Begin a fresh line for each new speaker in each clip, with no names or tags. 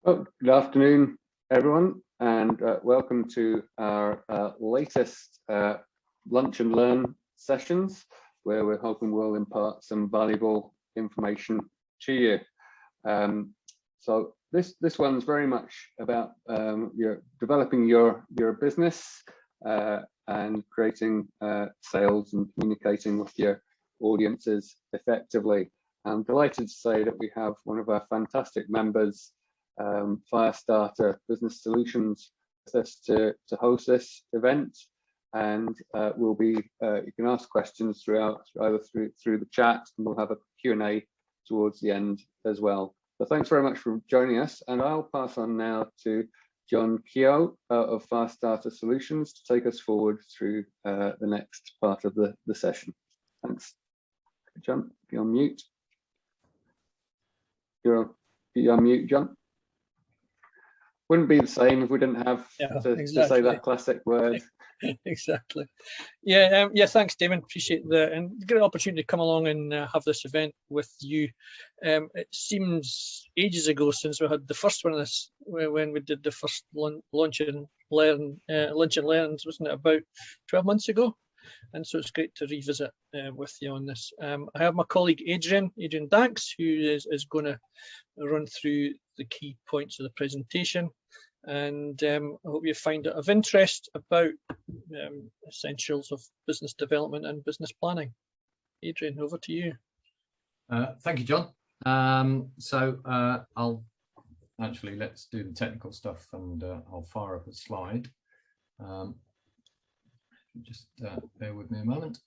Oh, good afternoon, everyone, and welcome to our latest Lunch and Learn sessions, where we're hoping we'll impart some valuable information to you. So this one's very much about developing your business and creating sales and communicating with your audiences effectively. I'm delighted to say that we have one of our fantastic members, Firestarter Business Solutions, with us to host this event, and we'll be you can ask questions throughout either through the chat, and we'll have a Q&A towards the end as well. So thanks very much for joining us, and I'll pass on now to John Keogh of Faststarter Solutions to take us forward through the next part of the session. Thanks. John, you're on mute. You're on mute, John. Wouldn't be the same if we didn't have to say that classic word.
Exactly. Yeah, thanks, Damon. Appreciate that, and great opportunity to come along and have this event with you. It seems ages ago since we had the first one of this, when we did the first lunch and learns, wasn't it, about 12 months ago? And so it's great to revisit with you on this. I have my colleague Adrian Danks, who is going to run through the key points of the presentation, and I hope you find it of interest about essentials of business development and business planning. Adrian, over to you.
Thank you, John. I'll actually, let's do the technical stuff, and I'll fire up a slide. Just bear with me a moment.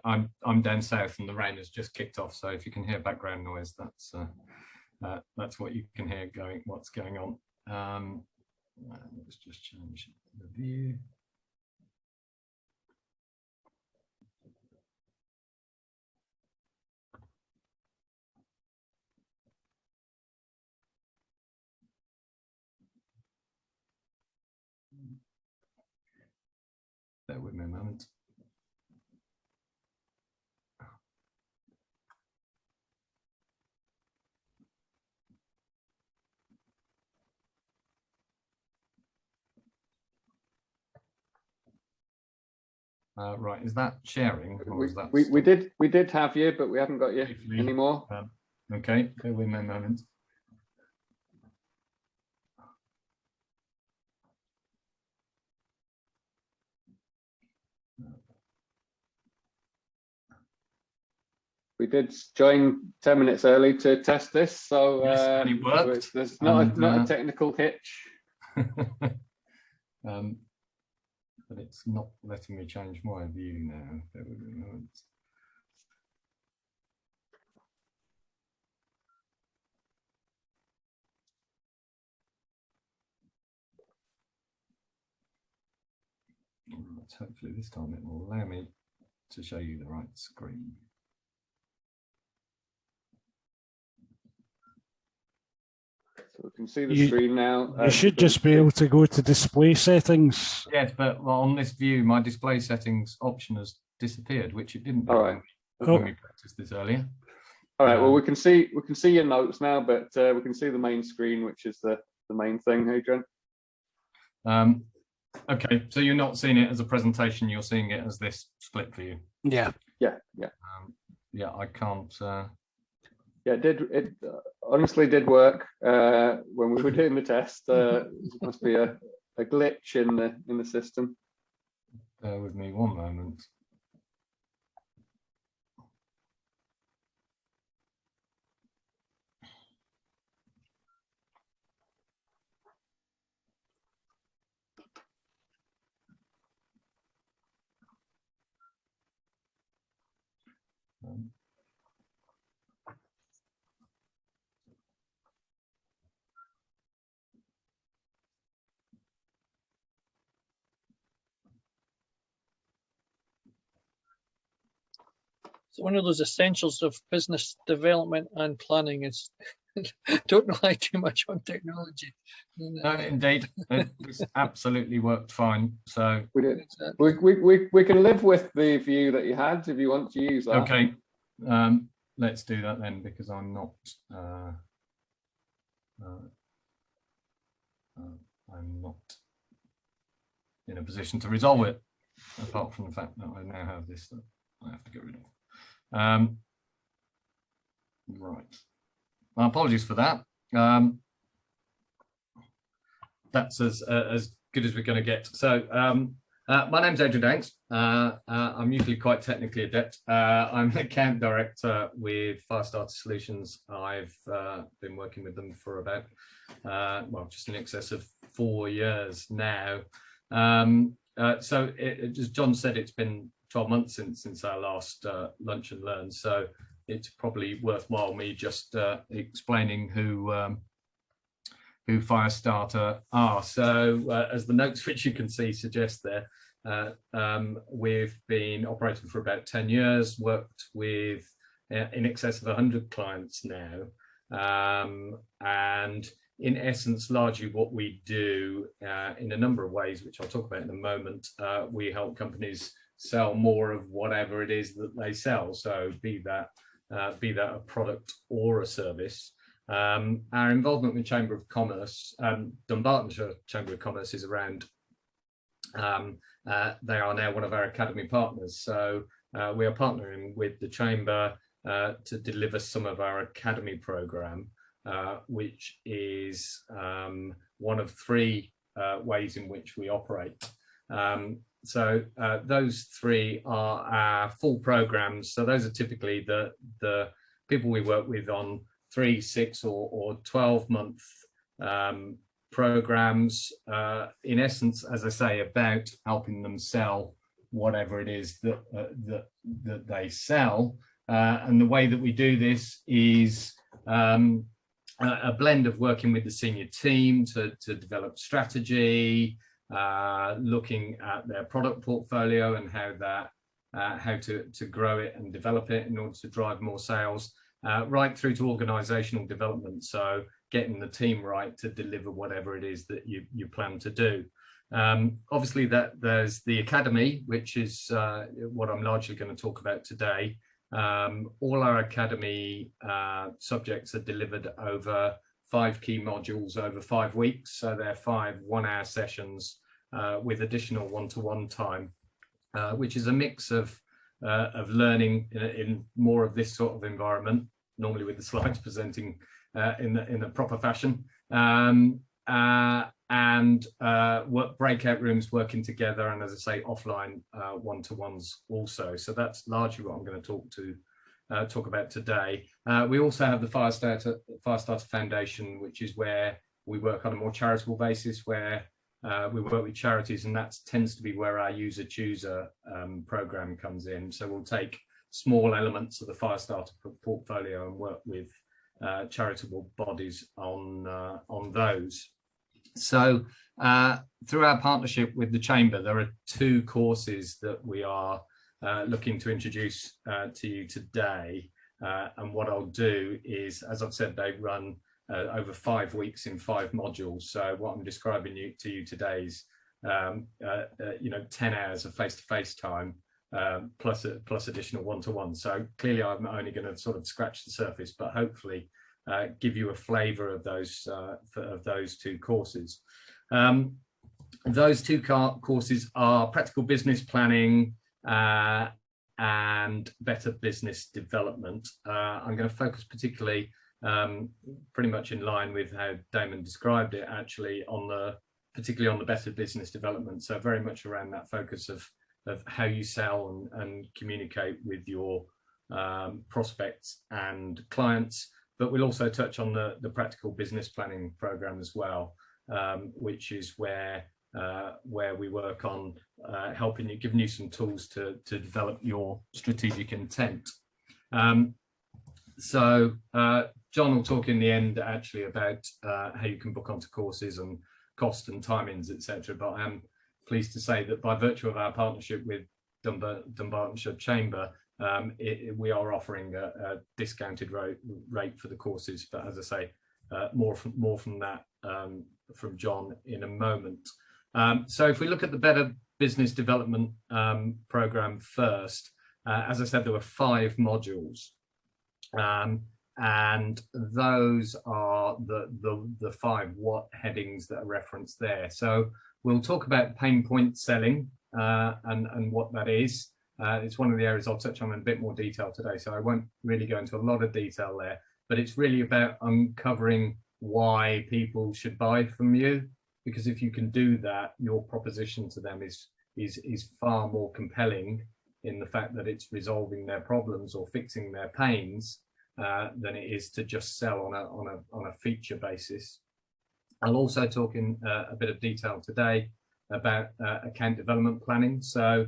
I'm down south and the rain has just kicked off, so if you can hear background noise, that's what you can hear what's going on. Let's just change the view. Bear with me a moment. Right, is that sharing? Or is that
we did have you, but we haven't got you anymore.
Okay, bear with me a moment.
We did join 10 minutes early to test this, so
yes, and it worked.
There's not a technical hitch.
But it's not letting me change my view now. Bear with me a moment. Hopefully this time it will allow me to show you the right screen.
So we can see the screen now.
You should just be able to go to display settings.
Yes, but on this view, my display settings option has disappeared, which it didn't do when we practiced this earlier.
All right. Well, we can see your notes now, but we can see the main screen, which is the main thing, Adrian.
Okay, so you're not seeing it as a presentation; you're seeing it as this split view.
Yeah.
Yeah.
Yeah, I can't.
Yeah, it honestly did work when we were doing the test. It must be a glitch in the system.
Bear with me one moment.
So one of those essentials of business development and planning is don't rely too much on technology.
No, indeed, it's absolutely worked fine. So
We did. We can live with the view that you had if you want to use that.
okay, let's do that then, because I'm not. I'm not in a position to resolve it, apart from the fact that I now have this that I have to get rid of. Right. My apologies for that. That's as good as we're going to get. So my name's Adrian Danks. I'm usually quite technically adept. I'm an account director with Firestarter Solutions. I've been working with them for about, well, just in excess of 4 years now. So as John said, it's been 12 months since our last lunch and learn. So it's probably worthwhile me just explaining who Firestarter are. So as the notes which you can see suggest there, we've been operating for about 10 years, worked with in excess of 100 clients now. And in essence, largely what we do in a number of ways, which I'll talk about in a moment, we help companies sell more of whatever it is that they sell. So be that a product or a service. Our involvement with Chamber of Commerce, Dunbartonshire Chamber of Commerce, is around. They are now one of our academy partners. So we are partnering with the Chamber to deliver some of our academy programme, which is one of 3 ways in which we operate. So those 3 are our full programmes. So those are typically the people we work with on 3, 6 or 12-month programs, in essence, as I say, about helping them sell whatever it is that they sell. And the way that we do this is a blend of working with the senior team to develop strategy, looking at their product portfolio and how to grow it and develop it in order to drive more sales, right through to organizational development. So getting the team right to deliver whatever it is that you plan to do. Obviously, there's the academy, which is what I'm largely going to talk about today. All our academy subjects are delivered over 5 key modules over 5 weeks. So they're 5 one-hour sessions with additional one-to-one time, which is a mix of learning in more of this sort of environment, normally with the slides presenting in the proper fashion, and work breakout rooms working together, and as I say, offline one-to-ones also. So that's largely what I'm going to talk about today. We also have the Firestarter Foundation, which is where we work on a more charitable basis, where we work with charities, and that tends to be where our user chooser program comes in. So we'll take small elements of the Firestarter portfolio and work with charitable bodies on those. So through our partnership with the Chamber, there are 2 courses that we are looking to introduce to you today. And what I'll do is, as I've said, they run over 5 weeks in 5 modules. So what I'm describing to you today is 10 hours of face-to-face time, plus additional one-to-one. So clearly I'm only going to sort of scratch the surface, but hopefully give you a flavour of those 2 courses. Those 2 courses are practical business planning and better business development. I'm going to focus particularly, pretty much in line with how Damon described it, actually, particularly on the better business development. So very much around that focus of how you sell and communicate with your prospects and clients. But we'll also touch on the practical business planning program as well, which is where we work on giving you some tools to develop your strategic intent. So John will talk in the end actually about how you can book onto courses and cost and timings, etc. But I am pleased to say that by virtue of our partnership with Dunbartonshire Chamber, we are offering a discounted rate for the courses. But as I say, more from that from John in a moment. So if we look at the Better Business Development program first, as I said, there were 5 modules, and those are the 5 what headings that are referenced there. So we'll talk about pain point selling and what that is. It's one of the areas I'll touch on in a bit more detail today, so I won't really go into a lot of detail there, but it's really about uncovering why people should buy from you, because if you can do that, your proposition to them is far more compelling in the fact that it's resolving their problems or fixing their pains than it is to just sell on a feature basis. I'll also talk in a bit of detail today about account development planning. So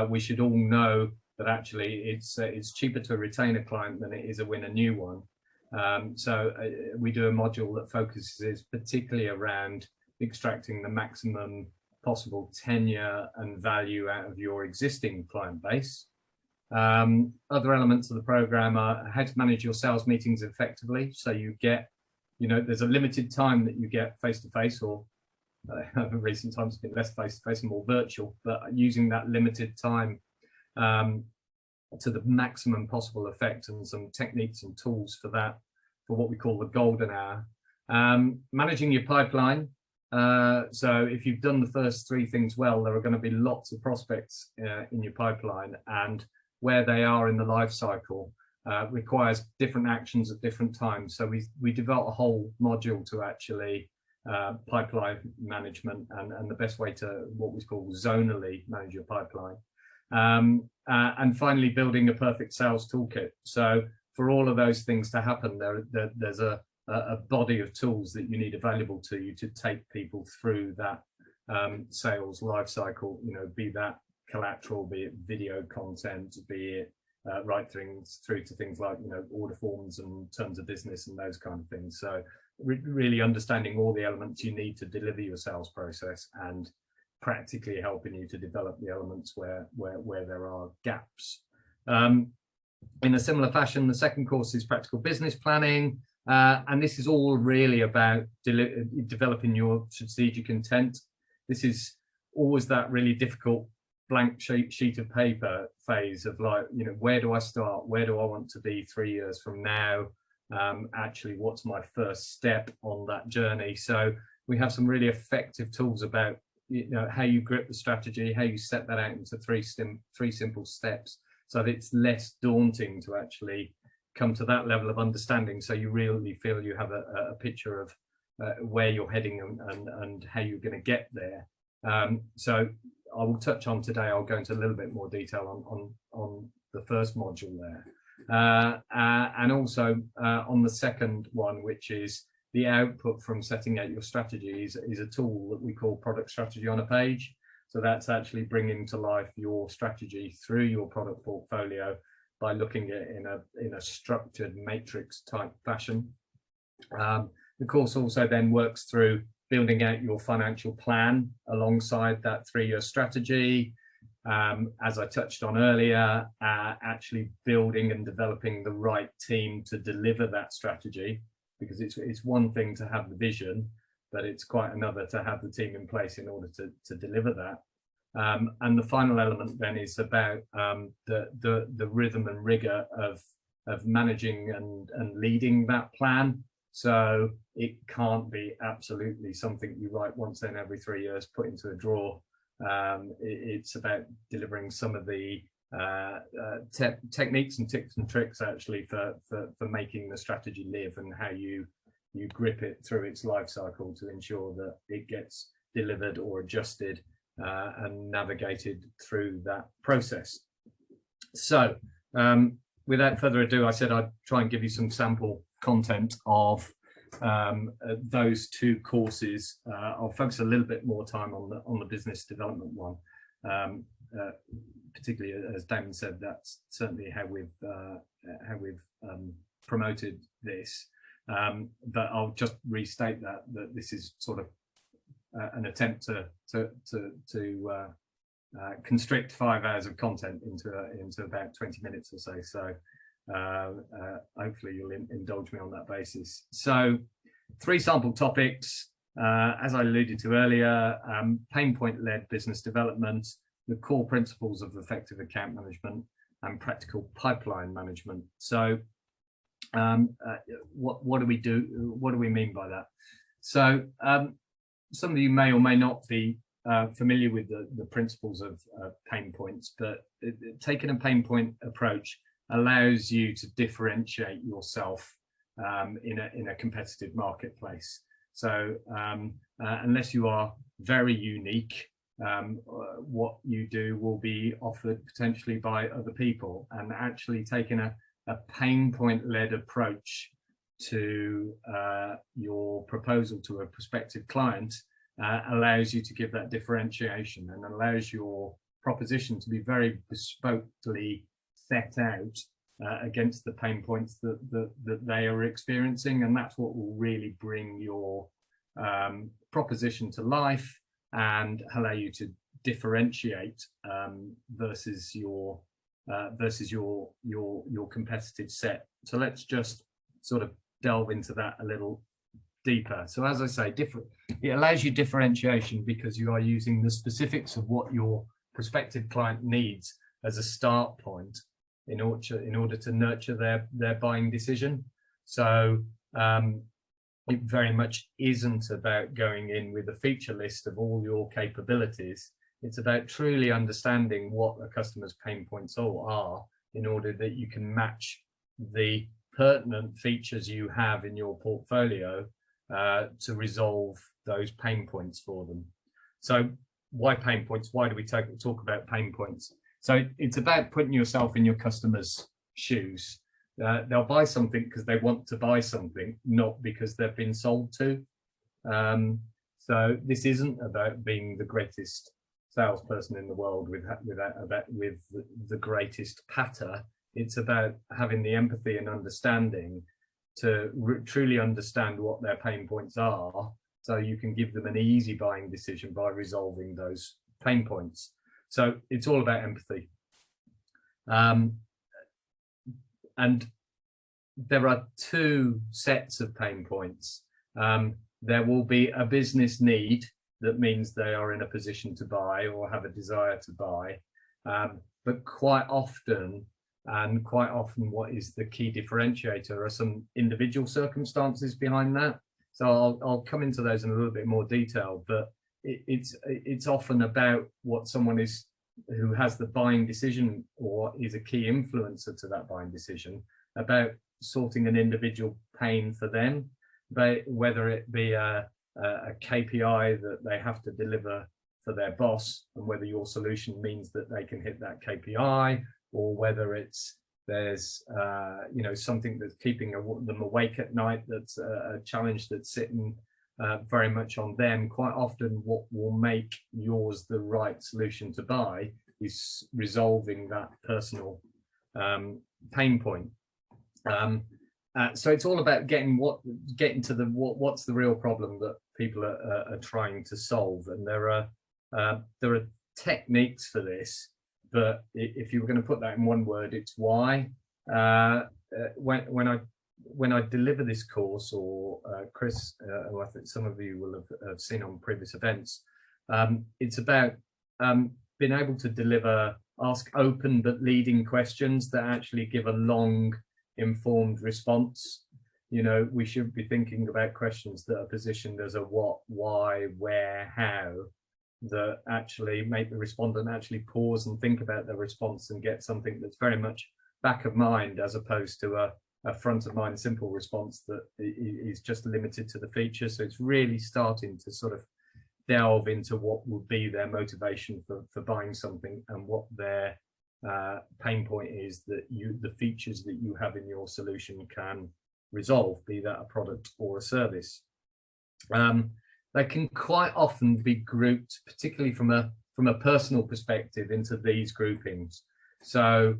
we should all know that actually it's cheaper to retain a client than it is to win a new one. So we do a module that focuses particularly around extracting the maximum possible tenure and value out of your existing client base. Other elements of the program are how to manage your sales meetings effectively. So you get, there's a limited time that you get face-to-face, or in recent times it's been less face-to-face and more virtual, but using that limited time to the maximum possible effect, and some techniques and tools for that, for what we call the golden hour. Managing your pipeline. So if you've done the first 3 things well, there are going to be lots of prospects in your pipeline, and where they are in the life cycle requires different actions at different times. So we developed a whole module to actually pipeline management and the best way to what we call zonally manage your pipeline. And finally, building a perfect sales toolkit. So for all of those things to happen, there's a body of tools that you need available to you to take people through that sales life cycle, be that collateral, be it video content, be it right through to things like order forms and terms of business and those kind of things. So really understanding all the elements you need to deliver your sales process, and practically helping you to develop the elements where there are gaps. In a similar fashion, the second course is practical business planning, and this is all really about developing your strategic intent. This is always that really difficult blank sheet of paper phase of like, where do I start? Where do I want to be 3 years from now? Actually, what's my first step on that journey? So we have some really effective tools about how you grip the strategy, how you set that out into three simple steps, so that it's less daunting to actually come to that level of understanding, so you really feel you have a picture of where you're heading and how you're going to get there. So I will touch on today, I'll go into a little bit more detail on the first module there, and also on the second one, which is the output from setting out your strategy, is a tool that we call product strategy on a page. So that's actually bringing to life your strategy through your product portfolio by looking at it in a structured matrix type fashion. The course also then works through building out your financial plan alongside that 3-year strategy. As I touched on earlier, actually building and developing the right team to deliver that strategy, because it's one thing to have the vision, but it's quite another to have the team in place in order to deliver that. And the final element then is about the rhythm and rigor of managing and leading that plan. So it can't be absolutely something you write once then every 3 years, put into a drawer. It's about delivering some of the techniques and tips and tricks actually for making the strategy live, and how you grip it through its life cycle to ensure that it gets delivered or adjusted and navigated through that process. So without further ado, I said I'd try and give you some sample content of those 2 courses. I'll focus a little bit more time on the business development one, particularly as Damon said, that's certainly how we've promoted this. But I'll just restate that this is sort of an attempt to constrict 5 hours of content into about 20 minutes or so. So hopefully you'll indulge me on that basis. So 3 sample topics, as I alluded to earlier: pain point led business development, the core principles of effective account management, and practical pipeline management. So what do we do? What do we mean by that? So some of you may or may not be familiar with the principles of pain points, but taking a pain point approach allows you to differentiate yourself in a competitive marketplace. So unless you are very unique, what you do will be offered potentially by other people, and actually taking a pain point led approach to your proposal to a prospective client allows you to give that differentiation and allows your proposition to be very bespokely set out against the pain points that they are experiencing, and that's what will really bring your proposition to life and allow you to differentiate versus your competitive set. So let's just sort of delve into that a little deeper. So as I say, it allows you differentiation because you are using the specifics of what your prospective client needs as a start point in order to nurture their buying decision. So it very much isn't about going in with a feature list of all your capabilities. It's about truly understanding what a customer's pain points are in order that you can match the pertinent features you have in your portfolio to resolve those pain points for them. So why pain points? Why do we talk about pain points? So it's about putting yourself in your customer's shoes. They'll buy something because they want to buy something, not because they've been sold to. So this isn't about being the greatest salesperson in the world with the greatest patter. It's about having the empathy and understanding to truly understand what their pain points are, so you can give them an easy buying decision by resolving those pain points. So it's all about empathy. And there are 2 sets of pain points. There will be a business need that means they are in a position to buy or have a desire to buy. But quite often what is the key differentiator are some individual circumstances behind that. So I'll come into those in a little bit more detail, but it's often about what someone is who has the buying decision or is a key influencer to that buying decision, about sorting an individual pain for them, but whether it be a KPI that they have to deliver for their boss, and whether your solution means that they can hit that KPI, or whether there's something that's keeping them awake at night, that's a challenge that's sitting very much on them. Quite often what will make yours the right solution to buy is resolving that personal pain point. So it's all about getting to what's the real problem that people are trying to solve, and there are techniques for this, but if you were going to put that in one word, it's why. When I deliver this course, or Chris, who I think some of you will have seen on previous events, it's about being able to ask open but leading questions that actually give a long, informed response. We should be thinking about questions that are positioned as a what, why, where, how, that actually make the respondent actually pause and think about their response and get something that's very much back of mind, as opposed to a front of mind simple response that is just limited to the feature. So it's really starting to sort of delve into what would be their motivation for buying something, and what their pain point is that the features that you have in your solution can resolve, be that a product or a service. They can quite often be grouped, particularly from a personal perspective, into these groupings. So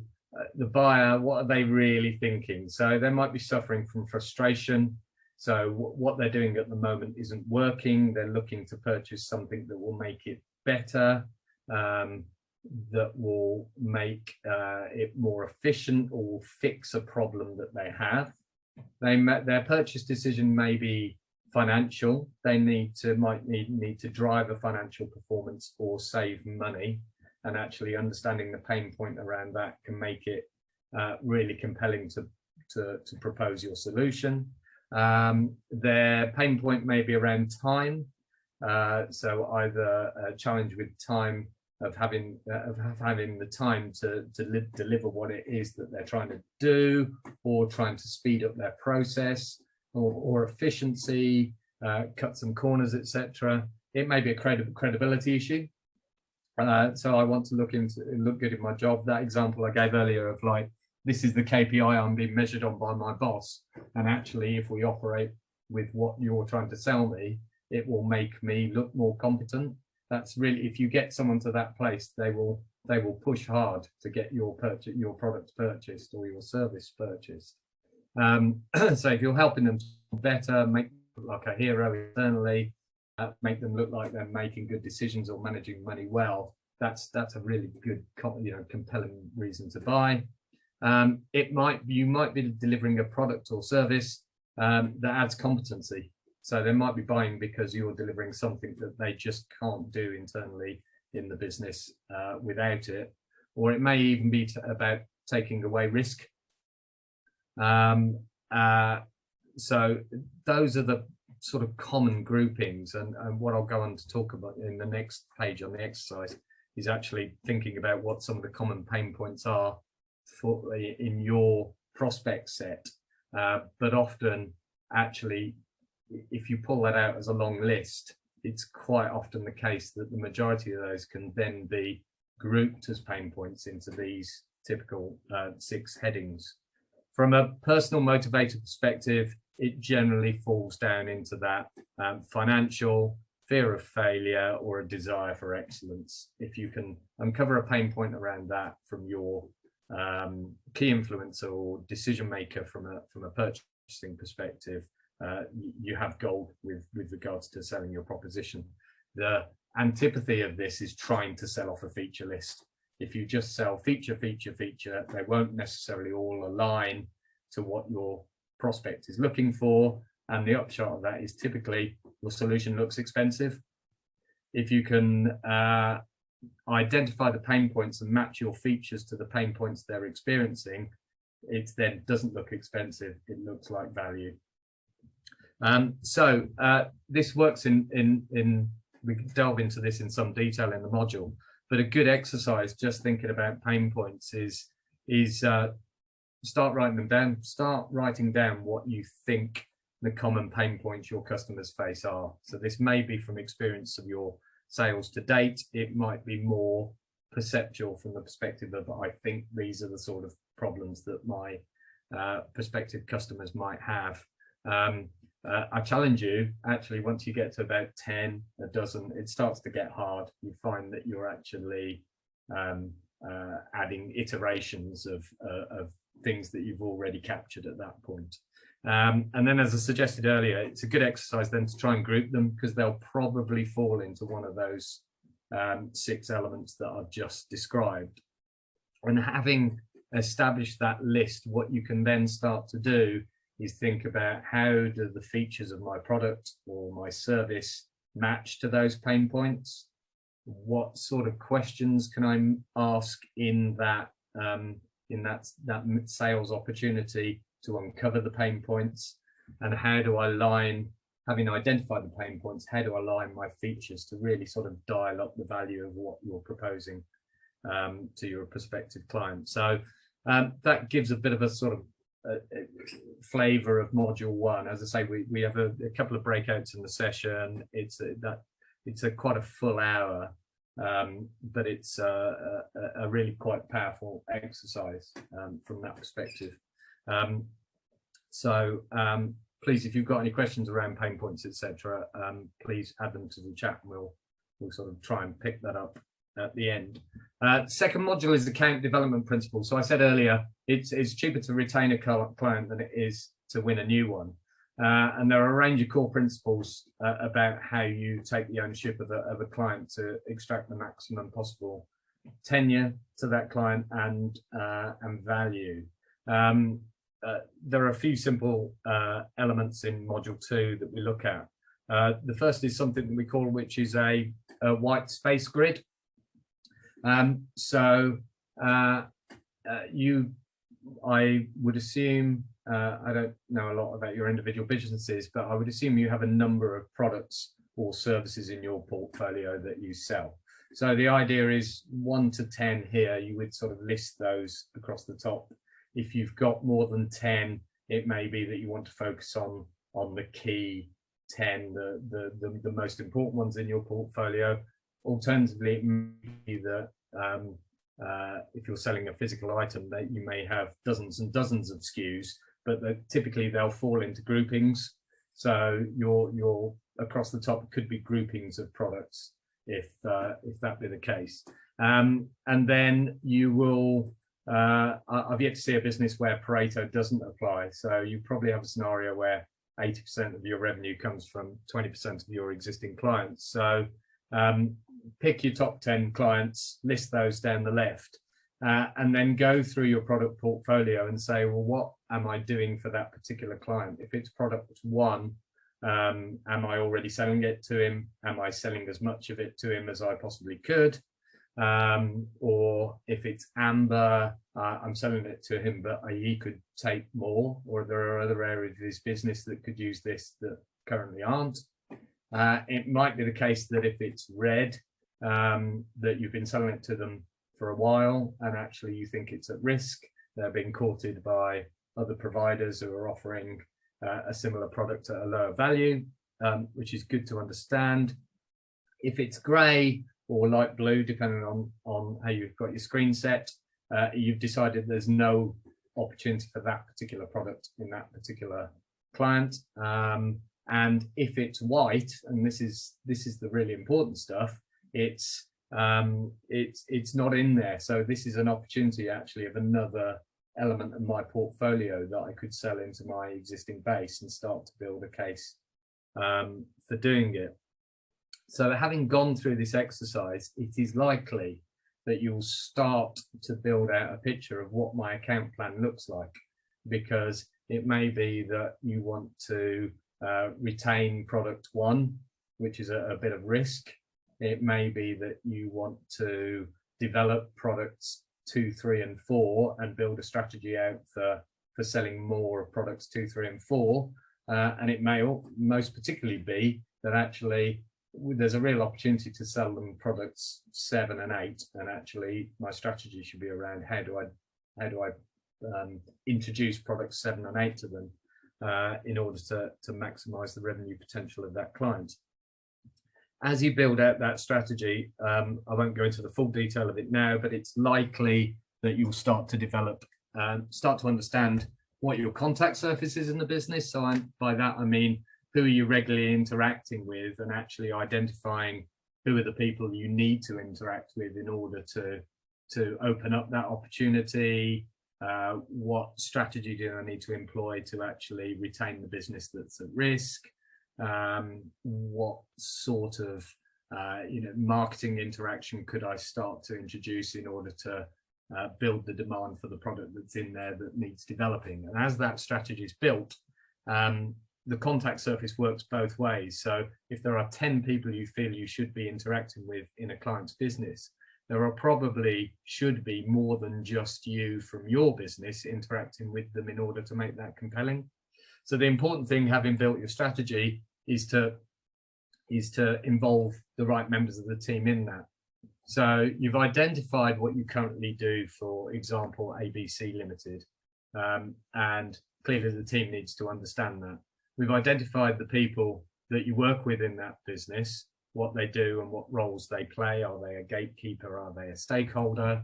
the buyer, what are they really thinking? So they might be suffering from frustration. So what they're doing at the moment isn't working. They're looking to purchase something that will make it better. that will make it more efficient or will fix a problem that they have. Their purchase decision may be financial. They might need to drive a financial performance or save money, and actually understanding the pain point around that can make it really compelling to propose your solution. Their pain point may be around time, so either a challenge with time of having the time to deliver what it is that they're trying to do, or trying to speed up their process, or efficiency, cut some corners, etc. It may be a credibility issue. So I want to look good in my job. That example I gave earlier of like, this is the KPI I'm being measured on by my boss, and actually if we operate with what you're trying to sell me, it will make me look more competent. That's really, if you get someone to that place, they will push hard to get your product purchased or your service purchased. So if you're helping them better, make them look like a hero internally, make them look like they're making good decisions or managing money well, that's a really good, compelling reason to buy. You might be delivering a product or service that adds competency. So they might be buying because you're delivering something that they just can't do internally in the business without it, or it may even be about taking away risk. So those are the sort of common groupings, and what I'll go on to talk about in the next page on the exercise is actually thinking about what some of the common pain points are in your prospect set, but often actually, if you pull that out as a long list, it's quite often the case that the majority of those can then be grouped as pain points into these typical 6 headings. From a personal motivator perspective, it generally falls down into that financial, fear of failure, or a desire for excellence. If you can uncover a pain point around that from your key influencer or decision maker from a purchasing perspective, you have gold with regards to selling your proposition. The antipathy of this is trying to sell off a feature list. If you just sell feature, they won't necessarily all align to what your prospect is looking for. And the upshot of that is typically your solution looks expensive. If you can identify the pain points and match your features to the pain points they're experiencing, it then doesn't look expensive, it looks like value. So this works we can delve into this in some detail in the module, but a good exercise just thinking about pain points is start writing them down. Start writing down what you think the common pain points your customers face are. So this may be from experience of your sales to date. It might be more perceptual from the perspective of, I think these are the sort of problems that my prospective customers might have. I challenge you, actually, once you get to about 10, a dozen, it starts to get hard. You find that you're actually adding iterations of things that you've already captured at that point. And then, as I suggested earlier, it's a good exercise then to try and group them, because they'll probably fall into one of those 6 elements that I've just described. And having established that list, what you can then start to do is think about, how do the features of my product or my service match to those pain points? What sort of questions can I ask in that sales opportunity to uncover the pain points? And how do I line, having identified the pain points, how do I align my features to really sort of dial up the value of what you're proposing to your prospective client? So that gives a bit of a sort of flavor of module 1. As I say, we have a couple of breakouts in the session. It's quite a full hour, but it's a really quite powerful exercise from that perspective. So please, if you've got any questions around pain points, etc., please add them to the chat, and we'll sort of try and pick that up at the end. Second module is account development principles. So I said earlier, it's cheaper to retain a client than it is to win a new one. And there are a range of core principles about how you take the ownership of a client to extract the maximum possible tenure to that client and value. There are a few simple elements in module 2 that we look at. The first is something that we call, which is a white space grid. I would assume, I don't know a lot about your individual businesses, but I would assume you have a number of products or services in your portfolio that you sell. So the idea is 1 to 10 here, you would sort of list those across the top. If you've got more than 10, it may be that you want to focus on the key 10, the most important ones in your portfolio. Alternatively, it may be that if you're selling a physical item, that you may have dozens and dozens of SKUs, but typically they'll fall into groupings. So your across the top could be groupings of products, if that be the case. And then you will, I've yet to see a business where Pareto doesn't apply. So you probably have a scenario where 80% of your revenue comes from 20% of your existing clients. So pick your top 10 clients, list those down the left, and then go through your product portfolio and say, well, what am I doing for that particular client? If it's product 1, am I already selling it to him? Am I selling as much of it to him as I possibly could? Or if it's amber, I'm selling it to him, but he could take more, or there are other areas of his business that could use this that currently aren't. It might be the case that if it's red, that you've been selling it to them for a while and actually you think it's at risk. They're being courted by other providers who are offering a similar product at a lower value, which is good to understand. If it's grey or light blue, depending on how you've got your screen set, you've decided there's no opportunity for that particular product in that particular client. And if it's white, and this is the really important stuff, it's not in there. So this is an opportunity actually of another element of my portfolio that I could sell into my existing base and start to build a case for doing it. So having gone through this exercise, it is likely that you'll start to build out a picture of what my account plan looks like, because it may be that you want to retain product 1, which is a bit of risk. It may be that you want to develop products 2, 3, and 4 and build a strategy out for selling more of products 2, 3, and 4. And it may most particularly be that actually there's a real opportunity to sell them products 7 and 8, and actually my strategy should be around how do I introduce products 7 and 8 to them in order to maximize the revenue potential of that client. As you build out that strategy, I won't go into the full detail of it now, but it's likely that you'll start to develop, start to understand what your contact surface is in the business. So by that, I mean, who are you regularly interacting with, and actually identifying who are the people you need to interact with in order to open up that opportunity. What strategy do I need to employ to actually retain the business that's at risk? What sort of marketing interaction could I start to introduce in order to build the demand for the product that's in there that needs developing? And as that strategy is built, the contact surface works both ways. So if there are 10 people you feel you should be interacting with in a client's business, there are probably should be more than just you from your business interacting with them in order to make that compelling. So the important thing, having built your strategy, is to involve the right members of the team in that. So you've identified what you currently do, for example, ABC Limited, and clearly the team needs to understand that. We've identified the people that you work with in that business, what they do and what roles they play. Are they a gatekeeper? Are they a stakeholder?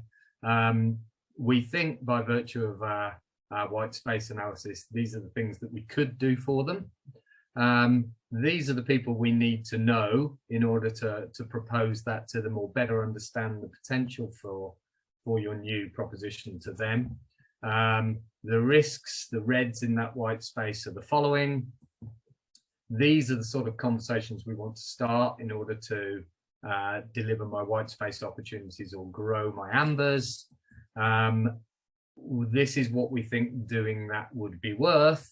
We think by virtue of our white space analysis, these are the things that we could do for them. These are the people we need to know in order to propose that to them, or better understand the potential for your new proposition to them. The risks, the reds in that white space, are the following. These are the sort of conversations we want to start in order to deliver my white space opportunities or grow my ambers. This is what we think doing that would be worth.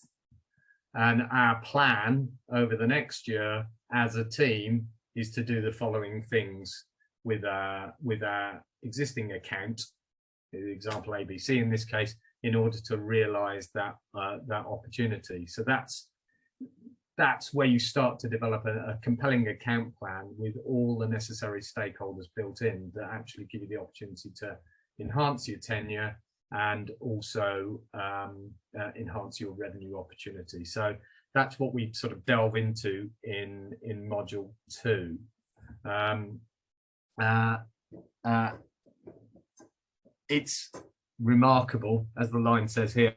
And our plan over the next year as a team is to do the following things with our existing account, the example ABC in this case, in order to realize that that opportunity. So that's where you start to develop a compelling account plan with all the necessary stakeholders built in that actually give you the opportunity to enhance your tenure and also enhance your revenue opportunity. So that's what we sort of delve into in module 2. It's remarkable, as the line says here.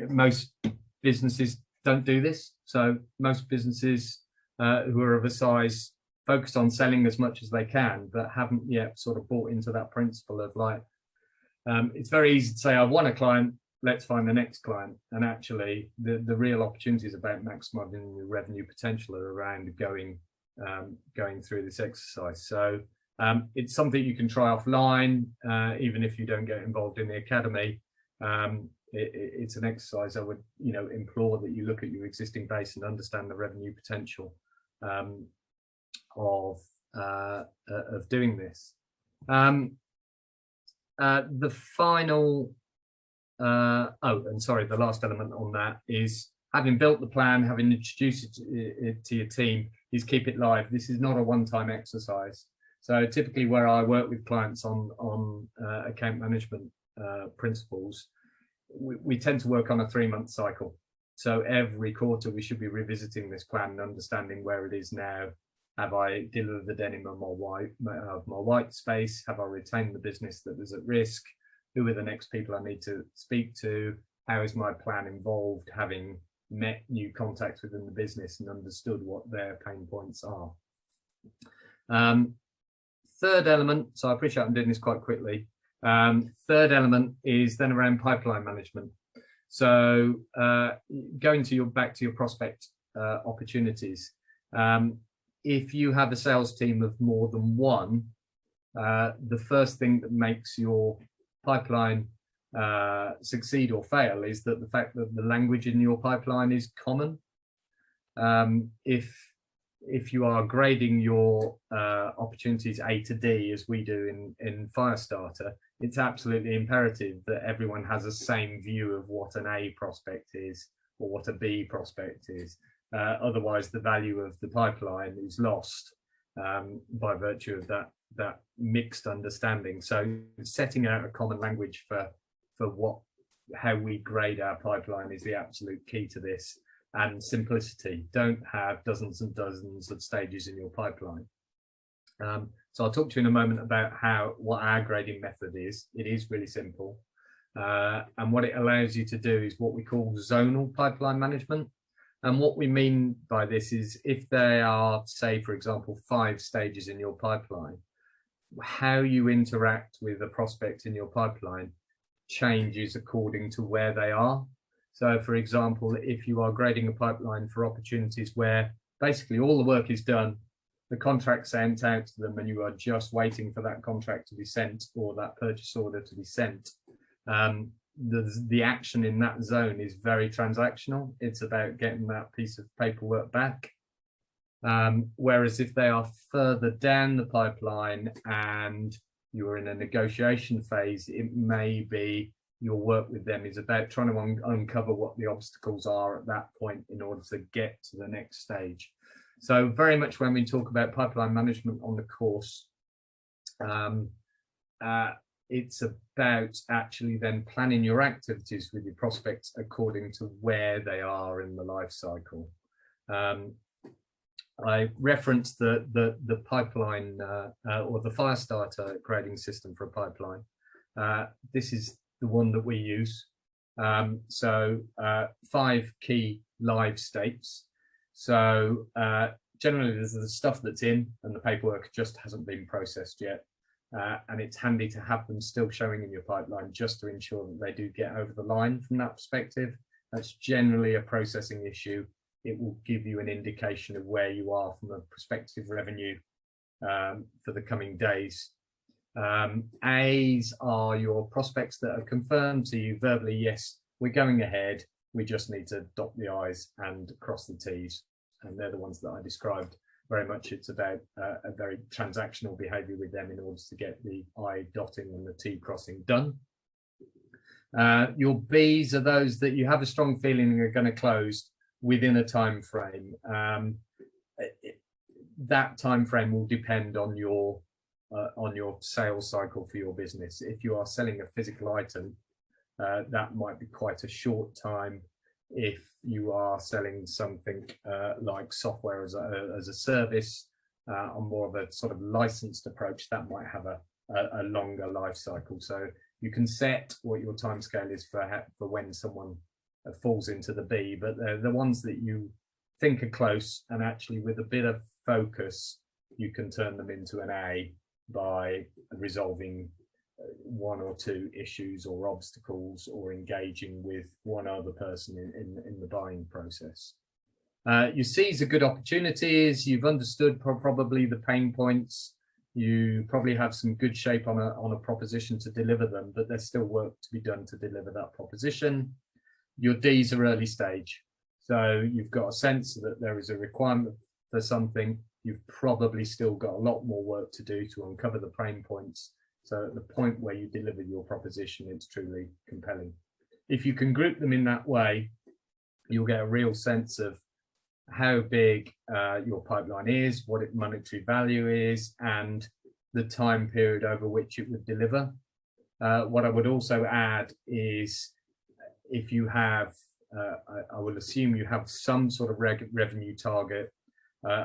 Most businesses don't do this. So most businesses who are of a size focus on selling as much as they can, but haven't yet sort of bought into that principle of like, it's very easy to say, I've won a client, let's find the next client. And actually the real opportunities about maximizing your revenue potential are around going through this exercise. So it's something you can try offline, even if you don't get involved in the academy. It's an exercise I would, implore that you look at your existing base and understand the revenue potential of doing this. The final, the last element on that is having built the plan, having introduced it to your team, is keep it live. This is not a one-time exercise. So typically where I work with clients on account management principles, we tend to work on a 3-month cycle. So every quarter we should be revisiting this plan and understanding where it is now. Have I delivered any of my white space? Have I retained the business that was at risk? Who are the next people I need to speak to? How is my plan involved, having met new contacts within the business and understood what their pain points are? Third element, so I appreciate I'm doing this quite quickly. Third element is then around pipeline management. So going back to your prospect opportunities. If you have a sales team of more than one, the first thing that makes your pipeline succeed or fail is that the fact that the language in your pipeline is common. If you are grading your opportunities A to D, as we do in Firestarter, it's absolutely imperative that everyone has the same view of what an A prospect is or what a B prospect is. Otherwise, the value of the pipeline is lost by virtue of that mixed understanding. So setting out a common language for how we grade our pipeline is the absolute key to this. And simplicity. Don't have dozens and dozens of stages in your pipeline. So I'll talk to you in a moment about what our grading method is. It is really simple. And what it allows you to do is what we call zonal pipeline management. And what we mean by this is if there are, say, for example, 5 stages in your pipeline, how you interact with a prospect in your pipeline changes according to where they are. So, for example, if you are grading a pipeline for opportunities where basically all the work is done, the contract sent out to them, and you are just waiting for that contract to be sent or that purchase order to be sent, the action in that zone is very transactional. It's about getting that piece of paperwork back. Whereas if they are further down the pipeline and you're in a negotiation phase, it may be your work with them is about trying to uncover what the obstacles are at that point in order to get to the next stage. So very much when we talk about pipeline management on the course, it's about actually then planning your activities with your prospects according to where they are in the life cycle. I referenced the pipeline or the Firestarter grading system for a pipeline. This is the one that we use. 5 key live states. So generally there's the stuff that's in and the paperwork just hasn't been processed yet. And it's handy to have them still showing in your pipeline just to ensure that they do get over the line from that perspective. That's generally a processing issue. It will give you an indication of where you are from a prospective revenue for the coming days. A's are your prospects that have confirmed to you verbally, yes, we're going ahead. We just need to dot the I's and cross the T's. And they're the ones that I described very much. It's about a very transactional behavior with them in order to get the I dotting and the T crossing done. Your B's are those that you have a strong feeling are going to close within a time frame. That time frame will depend on your sales cycle for your business. If you are selling a physical item, that might be quite a short time. If you are selling something like software as a service on more of a sort of licensed approach, that might have a longer life cycle. So you can set what your timescale is for when someone falls into the B, but they're the ones that you think are close, and actually with a bit of focus, you can turn them into an A by resolving one or two issues or obstacles, or engaging with one other person in the buying process. Your C's are good opportunities. You've understood probably the pain points. You probably have some good shape on a proposition to deliver them, but there's still work to be done to deliver that proposition. Your D's are early stage. So you've got a sense that there is a requirement for something. You've probably still got a lot more work to do to uncover the pain points. So at the point where you deliver your proposition, it's truly compelling. If you can group them in that way, you'll get a real sense of how big your pipeline is, what its monetary value is, and the time period over which it would deliver. What I would also add is, if you have, I will assume you have some sort of revenue target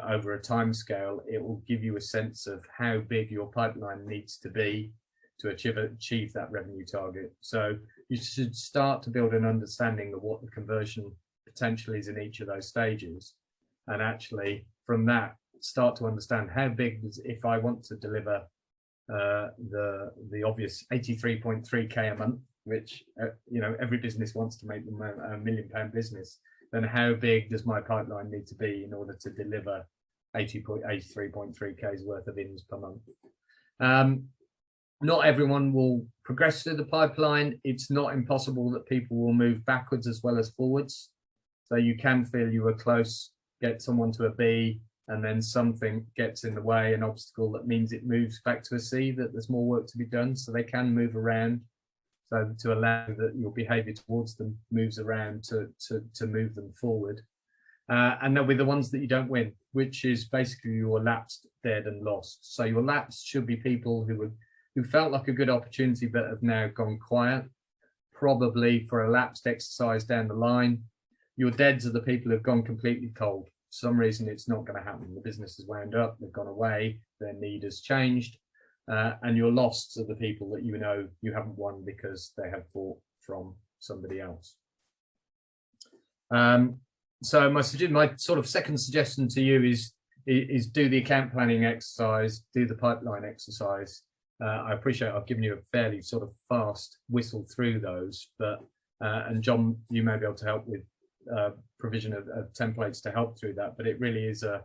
over a time scale, it will give you a sense of how big your pipeline needs to be to achieve that revenue target. So you should start to build an understanding of what the conversion potential is in each of those stages, and actually from that start to understand how big if I want to deliver the obvious 83.3k a month, which every business wants to make them a £1 million business, then how big does my pipeline need to be in order to deliver 83.3k's worth of ins per month? Not everyone will progress through the pipeline. It's not impossible that people will move backwards as well as forwards. So you can feel you were close, get someone to a B, and then something gets in the way, an obstacle that means it moves back to a C, that there's more work to be done. So they can move around, so to allow that your behavior towards them moves around to move them forward. And there'll be the ones that you don't win, which is basically your lapsed, dead and lost. So your lapsed should be people who felt like a good opportunity but have now gone quiet, probably for a lapsed exercise down the line. Your deads are the people who've gone completely cold. For some reason it's not going to happen. The business has wound up, they've gone away, their need has changed. And your losts are the people that you haven't won because they have bought from somebody else. So my sort of second suggestion to you is do the account planning exercise, do the pipeline exercise. I appreciate I've given you a fairly sort of fast whistle through those, but and John, you may be able to help with provision of templates to help through that. But it really is a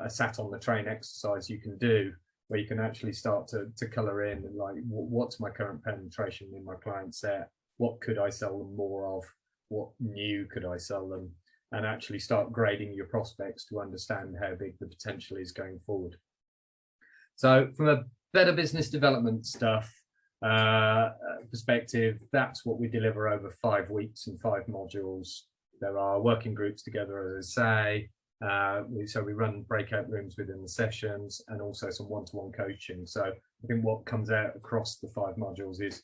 sat on the train exercise you can do, where you can actually start to colour in and like, what's my current penetration in my client set? What could I sell them more of? What new could I sell them? And actually start grading your prospects to understand how big the potential is going forward. So from a better business development stuff perspective, that's what we deliver over 5 weeks and 5 modules. There are working groups together, as I say. So we run breakout rooms within the sessions, and also some one-to-one coaching. So I think what comes out across the 5 modules is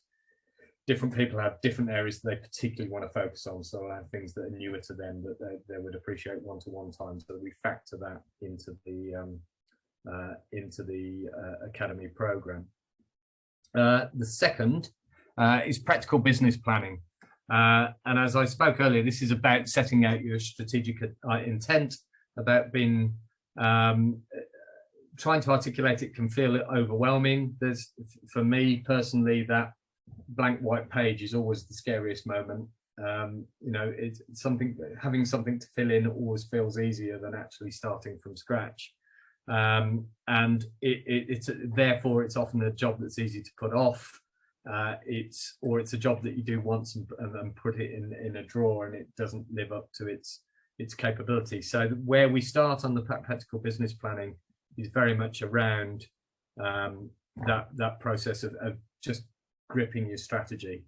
different people have different areas that they particularly want to focus on. So I have things that are newer to them that they would appreciate one-to-one time. So we factor that into the academy program. The second is practical business planning. And as I spoke earlier, this is about setting out your strategic intent, about being trying to articulate it can feel overwhelming. There's, for me personally, that blank white page is always the scariest moment. It's something, having something to fill in always feels easier than actually starting from scratch. and it's therefore it's often a job that's easy to put off. It's a job that you do once and put it in a drawer, and it doesn't live up to its capability. So where we start on the practical business planning is very much around that process of just gripping your strategy,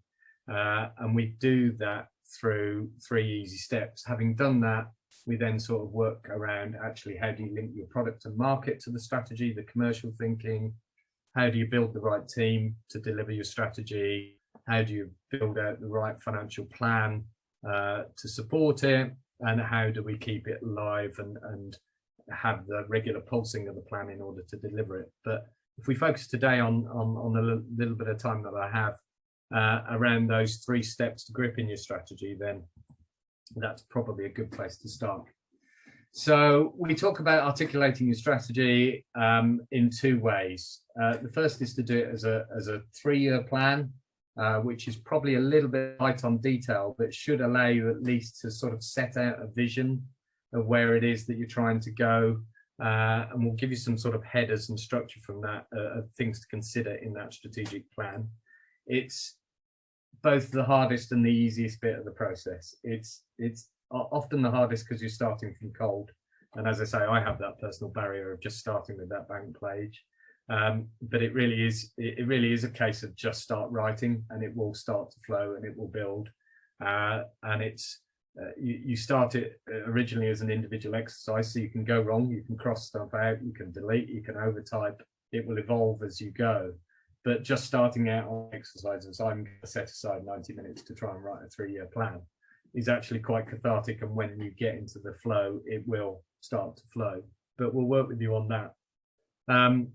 and we do that through 3 easy steps. Having done that, we then sort of work around actually how do you link your product and market to the strategy, the commercial thinking, how do you build the right team to deliver your strategy, how do you build out the right financial plan to support it, and how do we keep it live and have the regular pulsing of the plan in order to deliver it. But if we focus today on the little bit of time that I have around those 3 steps to gripping your strategy, then that's probably a good place to start. So we talk about articulating your strategy in 2 ways. The first is to do it as a 3-year plan, which is probably a little bit light on detail, but should allow you at least to sort of set out a vision of where it is that you're trying to go, and we'll give you some sort of headers and structure from that of things to consider in that strategic plan. It's both the hardest and the easiest bit of the process. It's often the hardest because you're starting from cold, and as I say, I have that personal barrier of just starting with that blank page, but it really is a case of just start writing, and it will start to flow and it will build, and it's you start it originally as an individual exercise, so you can go wrong, you can cross stuff out, you can delete, you can overtype, it will evolve as you go. But just starting out on exercises, I'm going to set aside 90 minutes to try and write a 3-year plan, is actually quite cathartic, and when you get into the flow, it will start to flow. But we'll work with you on that. And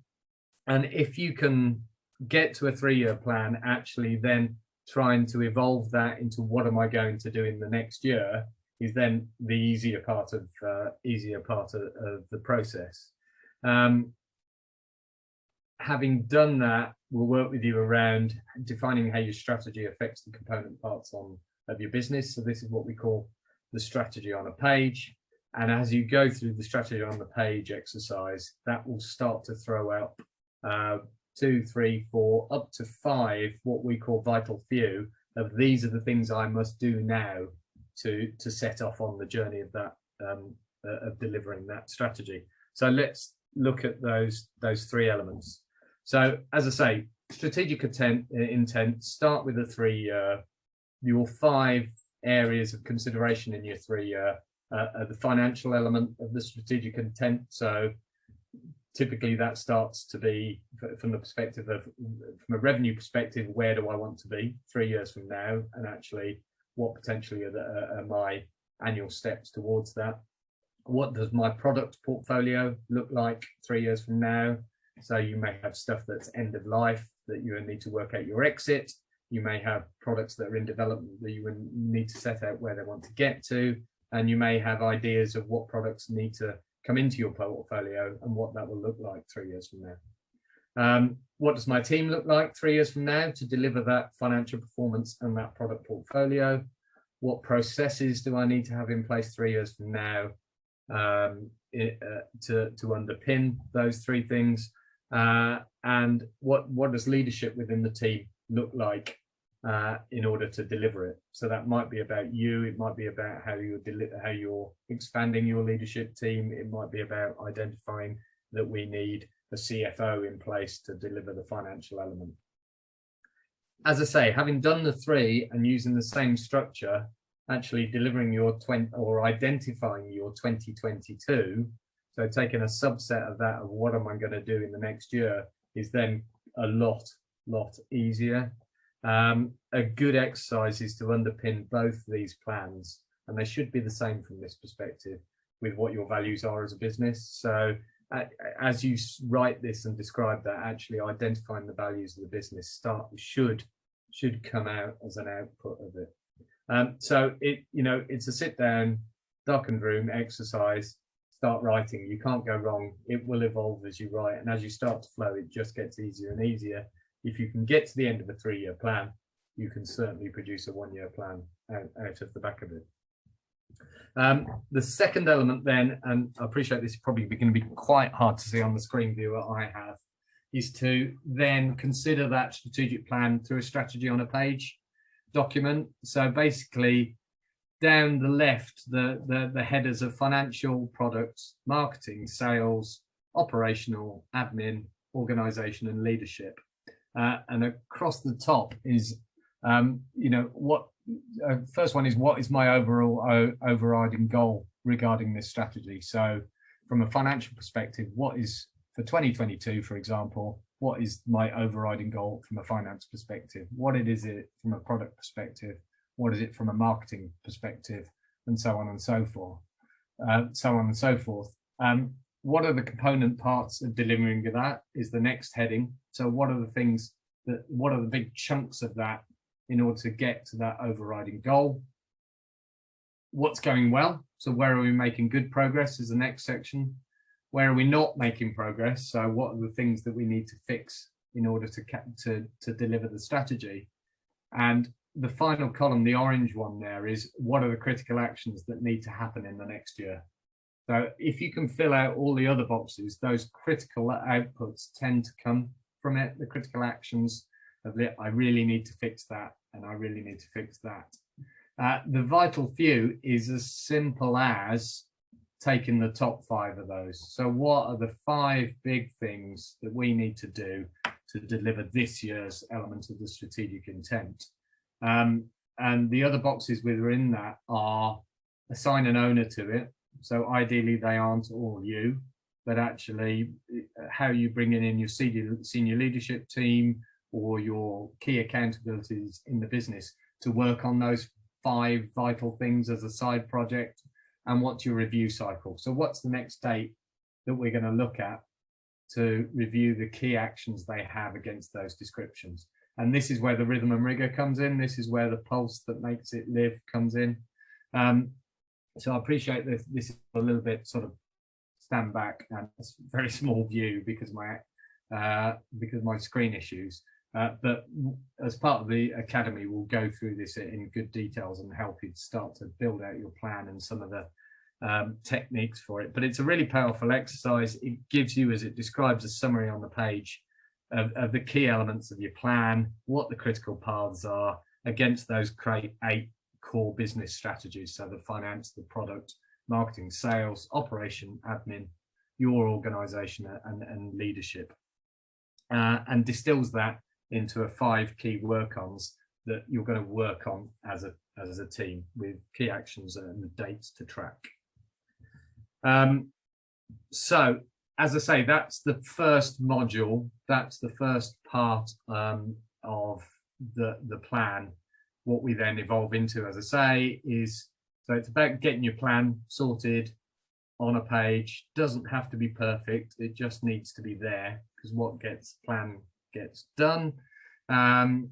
if you can get to a 3-year plan, actually then trying to evolve that into what am I going to do in the next year is then the easier part of the process. Having done that, we'll work with you around defining how your strategy affects the component parts of your business. So this is what we call the strategy on a page. And as you go through the strategy on the page exercise, that will start to throw out 2, 3, 4, up to 5, what we call vital few of these are the things I must do now to set off on the journey of that of delivering that strategy. So let's look at those 3 elements. So as I say, strategic intent, start with a 3-year. Your 5 areas of consideration in your 3-year are the financial element of the strategic intent. So typically that starts to be from the perspective of, from a revenue perspective, where do I want to be 3 years from now, and actually what potentially are my annual steps towards that. What does my product portfolio look like 3 years from now? So you may have stuff that's end of life that you need to work out your exit. You may have products that are in development that you would need to set out where they want to get to, and you may have ideas of what products need to come into your portfolio and what that will look like 3 years from now. What does my team look like 3 years from now to deliver that financial performance and that product portfolio? What processes do I need to have in place 3 years from now to underpin those 3 things? And what does leadership within the team look like in order to deliver it? So that might be about you, it might be about how you're expanding your leadership team, it might be about identifying that we need a CFO in place to deliver the financial element. As I say, having done the 3 and using the same structure, actually delivering your identifying your 2022, so taking a subset of that of what am I going to do in the next year is then a lot easier. A good exercise is to underpin both these plans, and they should be the same from this perspective, with what your values are as a business. So as you write this and describe that, actually identifying the values of the business should come out as an output of it. So it's a sit down, darkened room exercise. Start writing. You can't go wrong. It will evolve as you write, and as you start to flow, it just gets easier and easier. If you can get to the end of a 3-year plan, you can certainly produce a 1-year plan out of the back of it. The second element then, and I appreciate this is probably going to be quite hard to see on the screen viewer I have, is to then consider that strategic plan through a strategy on a page document. So basically, down the left, the headers of financial, products, marketing, sales, operational, admin, organization, and leadership. And across the top is, first one is, what is my overall overriding goal regarding this strategy? So from a financial perspective, what is, for 2022, for example, what is my overriding goal from a finance perspective? What is it from a product perspective? What is it from a marketing perspective? And so on and so forth. What are the component parts of delivering that is the next heading. So what are the big chunks of that in order to get to that overriding goal? What's going well? So where are we making good progress is the next section. Where are we not making progress? So what are the things that we need to fix in order to deliver the strategy? And the final column, the orange one there, is what are the critical actions that need to happen in the next year? So if you can fill out all the other boxes, those critical outputs tend to come from it, the critical actions of it. I really need to fix that, and I really need to fix that. The vital few is as simple as taking the top 5 of those. So what are the 5 big things that we need to do to deliver this year's element of the strategic intent? And the other boxes within that are assign an owner to it. So ideally they aren't all you, but actually how you bring in your senior leadership team or your key accountabilities in the business to work on those 5 vital things as a side project. And what's your review cycle? So what's the next date that we're going to look at to review the key actions they have against those descriptions? And this is where the rhythm and rigor comes in. This is where the pulse that makes it live comes in. So I appreciate this. This is a little bit sort of stand back and a very small view because my screen issues. But as part of the academy, we'll go through this in good details and help you start to build out your plan and some of the techniques for it. But it's a really powerful exercise. It gives you, as it describes, a summary on the page of the key elements of your plan, what the critical paths are against those 8 core business strategies. So the finance, the product, marketing, sales, operation, admin, your organization, and leadership, and distills that into 5 key work-ons that you're going to work on as a team with key actions and dates to track. So as I say, that's the first module. That's the first part of the plan. What we then evolve into, as I say, is, so it's about getting your plan sorted on a page. Doesn't have to be perfect. It just needs to be there, because what gets planned gets done. And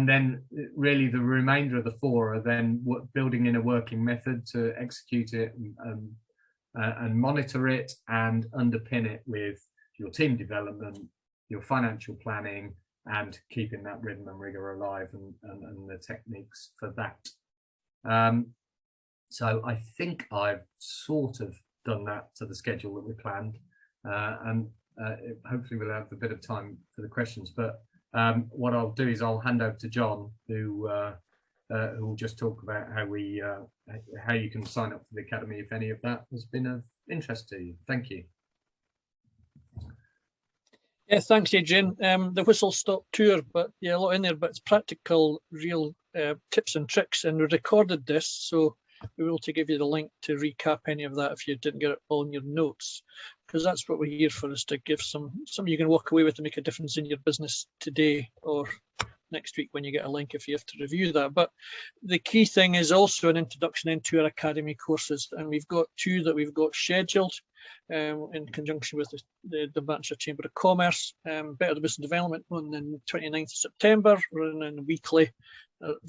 then really the remainder of the 4 are then building in a working method to execute it and monitor it and underpin it with your team development, your financial planning, and keeping that rhythm and rigor alive and the techniques for that. So I think I've sort of done that to the schedule that we planned, and hopefully we'll have a bit of time for the questions. But what I'll do is I'll hand over to John, who will just talk about how you can sign up for the academy if any of that has been of interest to you. Thank you.
Yeah, thanks, Adrian. The whistle stop tour, but yeah, a lot in there, but it's practical, real tips and tricks. And we recorded this, so we were able to give you the link to recap any of that if you didn't get it all in your notes, because that's what we're here for, is to give some you can walk away with to make a difference in your business today or next week when you get a link if you have to review that. But the key thing is also an introduction into our academy courses, and we've got 2 that we've got scheduled in conjunction with the Manchester Chamber of Commerce. Better Business Development on the 29th of September, running weekly,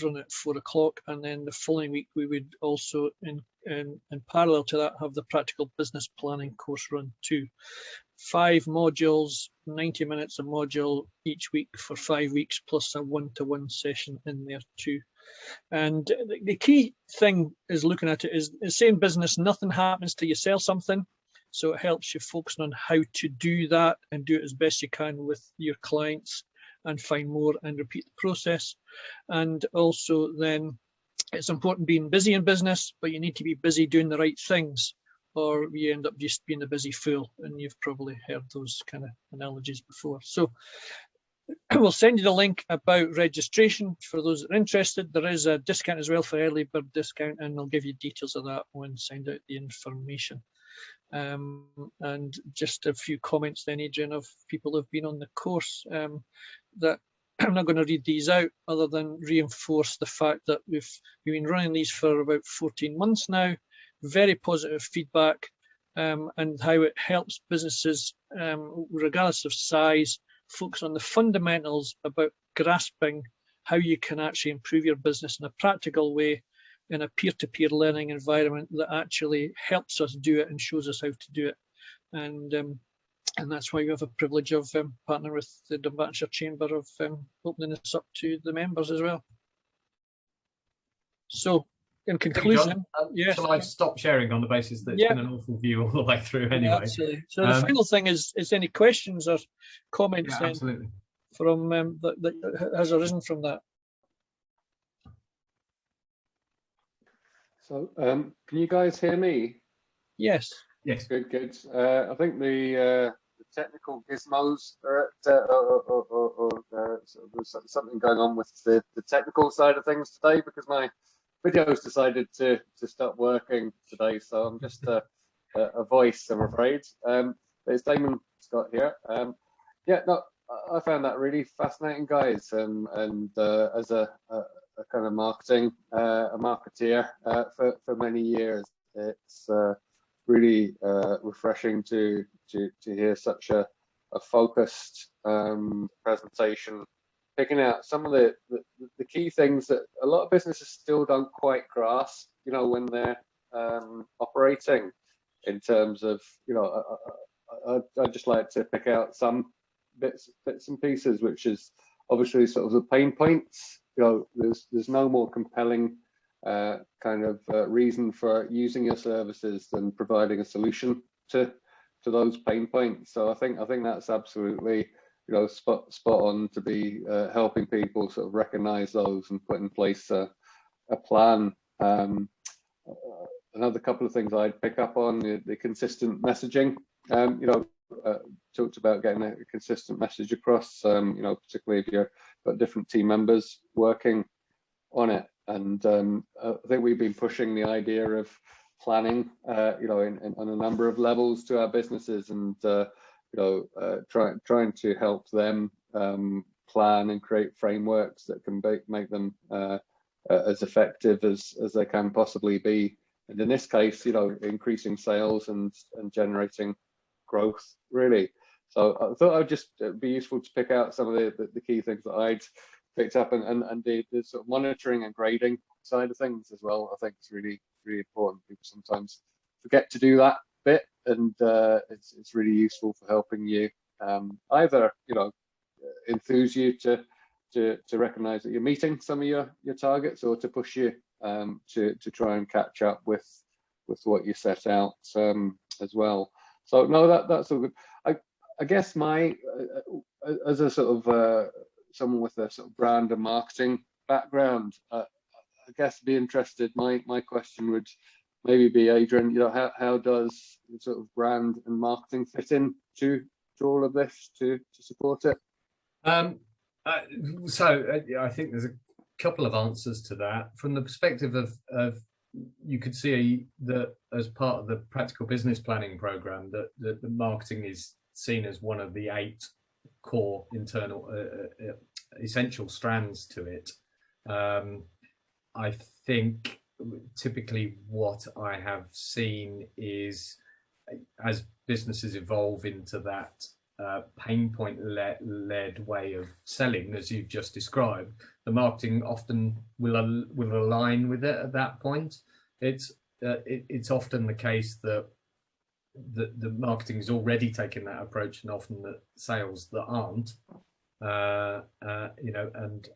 run at 4 o'clock, and then the following week we would also in parallel to that have the Practical Business Planning course run too. 5 modules, 90 minutes a module each week for 5 weeks, plus a 1-to-1 session in there too. And the key thing is looking at it is say in business, nothing happens till you sell something. So it helps you focus on how to do that and do it as best you can with your clients and find more and repeat the process. And also then it's important being busy in business, but you need to be busy doing the right things, or you end up just being a busy fool. And you've probably heard those kind of analogies before. So we'll send you the link about registration for those that are interested. There is a discount as well for early bird discount, and I'll give you details of that when I send out the information. And just a few comments then, Adrian, of people who've been on the course, that I'm not going to read these out other than reinforce the fact that we've been running these for about 14 months now. Very positive feedback, and how it helps businesses, regardless of size, focus on the fundamentals about grasping how you can actually improve your business in a practical way in a peer-to-peer learning environment that actually helps us do it and shows us how to do it. And that's why you have a privilege of partnering with the Dunbartonshire Chamber of opening this up to the members as well. So in conclusion, yes.
Shall I stop sharing on the basis that it's been an awful view all the way through anyway?
Yeah, absolutely. So the final thing is any questions or comments
absolutely.
From that has arisen from that?
So can you guys hear me?
Yes.
Yes.
Good, good. I think the technical gizmos are at, there's something going on with the technical side of things today, because my videos decided to stop working today. So I'm just a voice, I'm afraid. It's Damon Scott here. Yeah, no, I found that really fascinating, guys. And as a kind of marketing, a marketeer for many years, it's really refreshing to hear such a focused presentation, picking out some of the key things that a lot of businesses still don't quite grasp, you know, when they're operating, in terms of, you know, I'd just like to pick out some bits and pieces, which is obviously sort of the pain points. You know, there's no more compelling kind of reason for using your services than providing a solution to those pain points. So I think that's absolutely, you know, spot on to be helping people sort of recognize those and put in place a plan. Another couple of things I'd pick up on, the consistent messaging. You know, talked about getting a consistent message across, you know, particularly if you've got different team members working on it. And I think we've been pushing the idea of planning, you know, on a number of levels to our businesses, and you know, trying to help them plan and create frameworks that can make them as effective as they can possibly be. And in this case, you know, increasing sales and generating growth, really. So I thought I'd just be useful to pick out some of the key things that I'd picked up, and the sort of monitoring and grading side of things as well. I think it's really important. People sometimes forget to do that bit, and it's really useful for helping you either, you know, enthuse you to recognize that you're meeting some of your targets, or to push you to try and catch up with what you set out as well. So no, that's all good. I guess my as a sort of someone with a sort of brand and marketing background, I guess be interested. My question would maybe be, Adrian, you know, how does sort of brand and marketing fit in to all of this to support it?
So I think there's a couple of answers to that. From the perspective of you could see that as part of the practical business planning program, that the marketing is seen as one of the 8 core internal essential strands to it. I think typically what I have seen is, as businesses evolve into that pain point led way of selling, as you've just described, the marketing often will align with it at that point. It's often the case that the marketing is already taking that approach, and often the sales that aren't, you know, and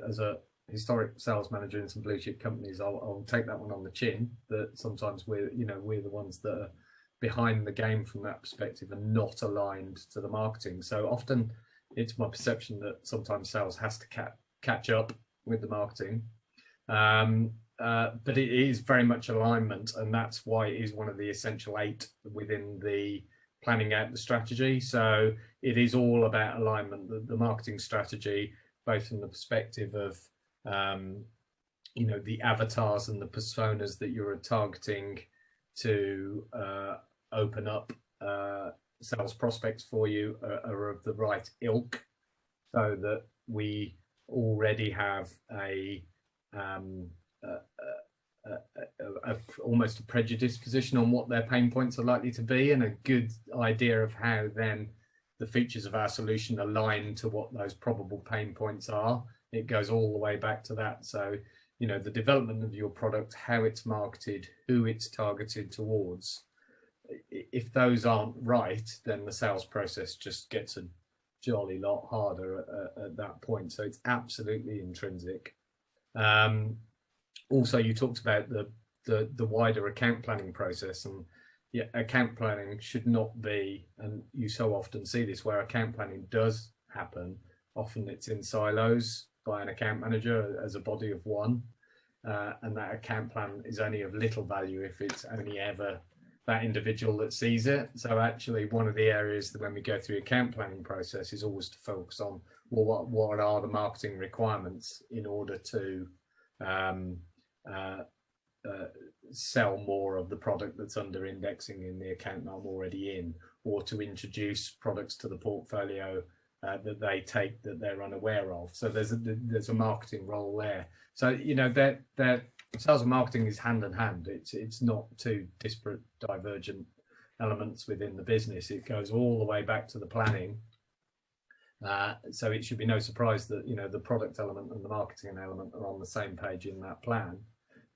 as a historic sales manager in some blue chip companies, I'll take that one on the chin, that sometimes we're the ones that are behind the game from that perspective and not aligned to the marketing. So often it's my perception that sometimes sales has to catch up with the marketing. But it is very much alignment, and that's why it is one of the essential 8 within the planning out the strategy. So it is all about alignment, the marketing strategy, both from the perspective of the avatars and the personas that you're targeting to open up sales prospects for you are of the right ilk, so that we already have almost a prejudiced position on what their pain points are likely to be, and a good idea of how then the features of our solution align to what those probable pain points are. It goes all the way back to that. So, the development of your product, how it's marketed, who it's targeted towards. If those aren't right, then the sales process just gets a jolly lot harder at that point. So it's absolutely intrinsic. Also, you talked about the wider account planning process, and yeah, account planning should not be, and you so often see this where account planning does happen. Often it's in silos by an account manager as a body of one, and that account plan is only of little value if it's only ever that individual that sees it. So actually, one of the areas that when we go through account planning process is always to focus on, well, what are the marketing requirements in order to sell more of the product that's under indexing in the account that I'm already in, or to introduce products to the portfolio that they take that they're unaware of. So there's a marketing role there. So that sales and marketing is hand in hand. It's not two disparate, divergent elements within the business. It goes all the way back to the planning. So it should be no surprise that the product element and the marketing element are on the same page in that plan,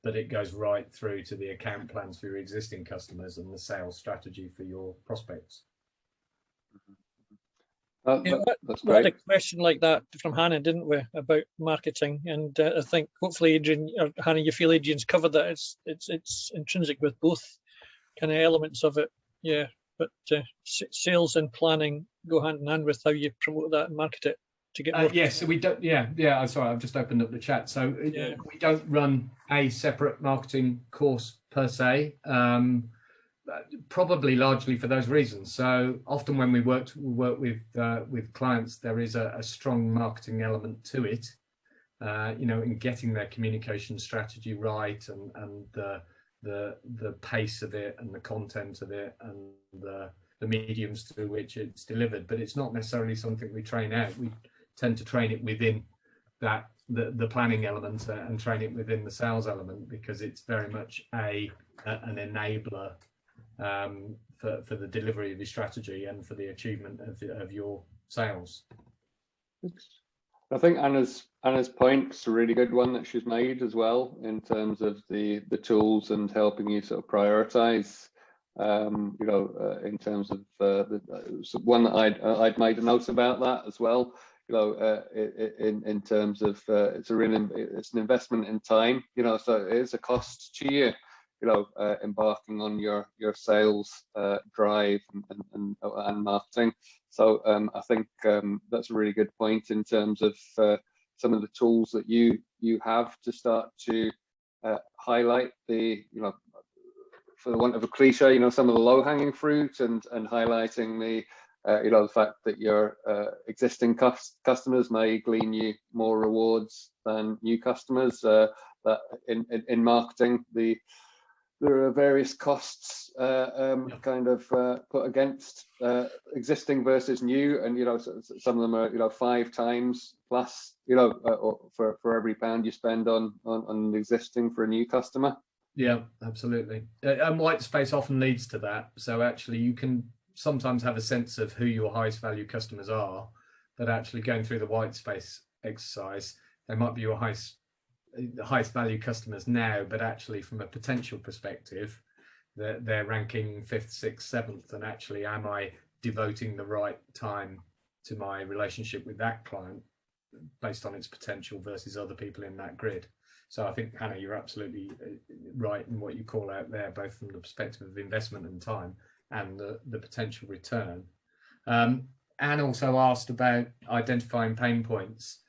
but it goes right through to the account plans for your existing customers and the sales strategy for your prospects.
That's
we had
great.
a question like that from Hannah, didn't we, about marketing? And I think hopefully Adrian, or Hannah, you feel Adrian's covered that. It's intrinsic with both kind of elements of it. Yeah, but sales and planning go hand in hand with how you promote that and market it to get more.
Yes, so we don't. Yeah. I'm sorry, I've just opened up the chat. So we don't run a separate marketing course per se. Probably largely for those reasons. So often when we work with clients, there is a strong marketing element to it. In getting their communication strategy right, and the pace of it, and the content of it, and the mediums through which it's delivered. But it's not necessarily something we train out. We tend to train it within that the planning element and train it within the sales element, because it's very much an enabler for the delivery of your strategy and for the achievement of your sales.
I think Anna's point's a really good one that she's made as well, in terms of the tools and helping you sort of prioritize. In terms of the one that I'd made a note about that as well. In terms of it's an investment in time. So it is a cost to you. Embarking on your sales drive and marketing. So I think that's a really good point in terms of some of the tools that you have to start to highlight the, for the want of a cliche, some of the low-hanging fruit, and highlighting the the fact that your existing customers may glean you more rewards than new customers. That in marketing, there are various costs kind of put against existing versus new, and some of them are 5 times plus for every pound you spend on existing for a new customer.
Yeah, absolutely. And white space often leads to that. So actually you can sometimes have a sense of who your highest value customers are, but actually going through the white space exercise, they might be your highest value customers now, but actually from a potential perspective, they're ranking 5th, 6th, 7th, and actually am I devoting the right time to my relationship with that client based on its potential versus other people in that grid. So I think, Hannah, you're absolutely right in what you call out there, both from the perspective of investment and time and the potential return. Anne also asked about identifying pain points.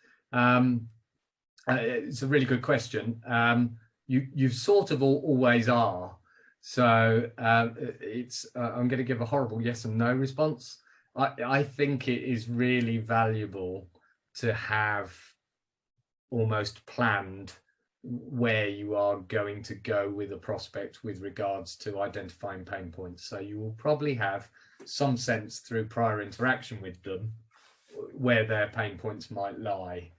It's a really good question. You sort of always are. So I'm going to give a horrible yes and no response. I think it is really valuable to have almost planned where you are going to go with a prospect with regards to identifying pain points. So you will probably have some sense through prior interaction with them where their pain points might lie,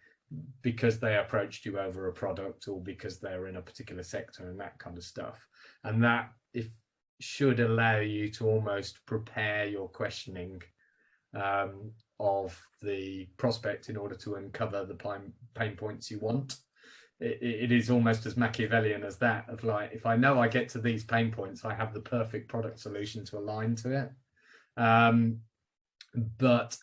because they approached you over a product or because they're in a particular sector and that kind of stuff. And that should allow you to almost prepare your questioning of the prospect in order to uncover the pain points you want. It is almost as Machiavellian as that, of like, if I know I get to these pain points, I have the perfect product solution to align to it. But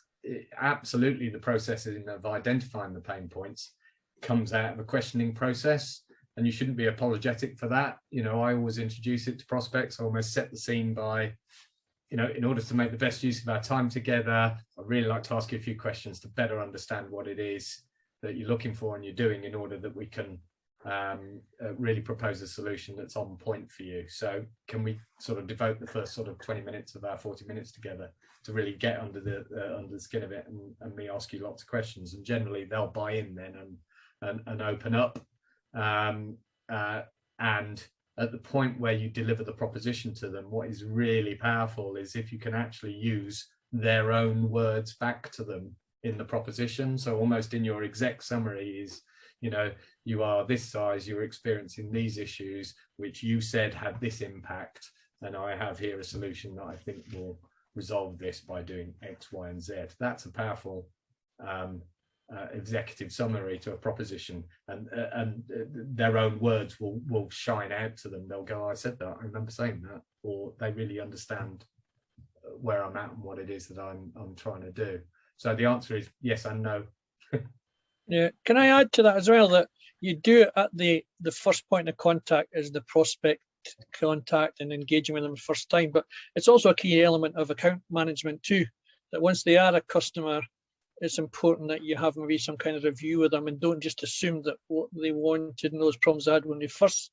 absolutely, the processing of identifying the pain points comes out of a questioning process, and you shouldn't be apologetic for that. You know, I always introduce it to prospects. I almost set the scene by, you know, in order to make the best use of our time together, I'd really like to ask you a few questions to better understand what it is that you're looking for and you're doing, in order that we can really propose a solution that's on point for you. So can we sort of devote the first sort of 20 minutes of our 40 minutes together to really get under the skin of it, and me ask you lots of questions, and generally they'll buy in then and open up. And at the point where you deliver the proposition to them, what is really powerful is if you can actually use their own words back to them in the proposition. So almost in your exec summary is, you know, you are this size, you're experiencing these issues, which you said had this impact, and I have here a solution that I think will resolve this by doing X, Y, and Z. That's a powerful executive summary to a proposition, and their own words will shine out to them. They'll go, I said that, I remember saying that, or they really understand where I'm at and what it is that I'm trying to do. So the answer is yes and no.
Yeah, can I add to that as well, that you do it at the first point of contact is the prospect contact and engaging with them the first time, but it's also a key element of account management too, that once they are a customer, it's important that you have maybe some kind of review with them, and don't just assume that what they wanted and those problems they had when they first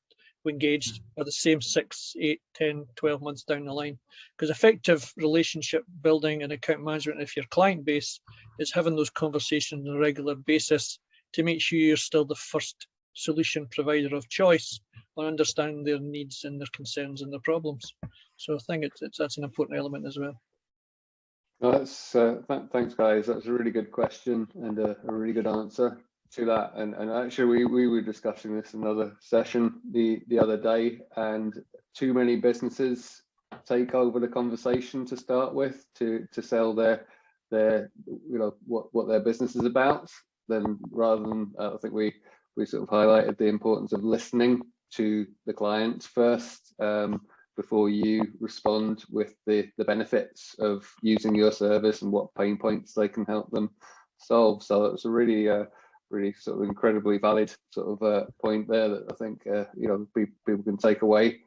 engaged are the same 6, 8, 10, 12 months down the line. Because effective relationship building and account management of your client base is having those conversations on a regular basis to make sure you're still the first solution provider of choice, on understanding their needs and their concerns and their problems. So I think that's an important element as well.
Well, that's thanks, guys. That's a really good question and a really good answer to that. And actually, we were discussing this in another session the other day, and too many businesses take over the conversation to start with to sell their you know what their business is about. Then rather than I think we sort of highlighted the importance of listening to the clients first before you respond with the benefits of using your service and what pain points they can help them solve. So it's a really sort of incredibly valid sort of point there that I think you know people can take away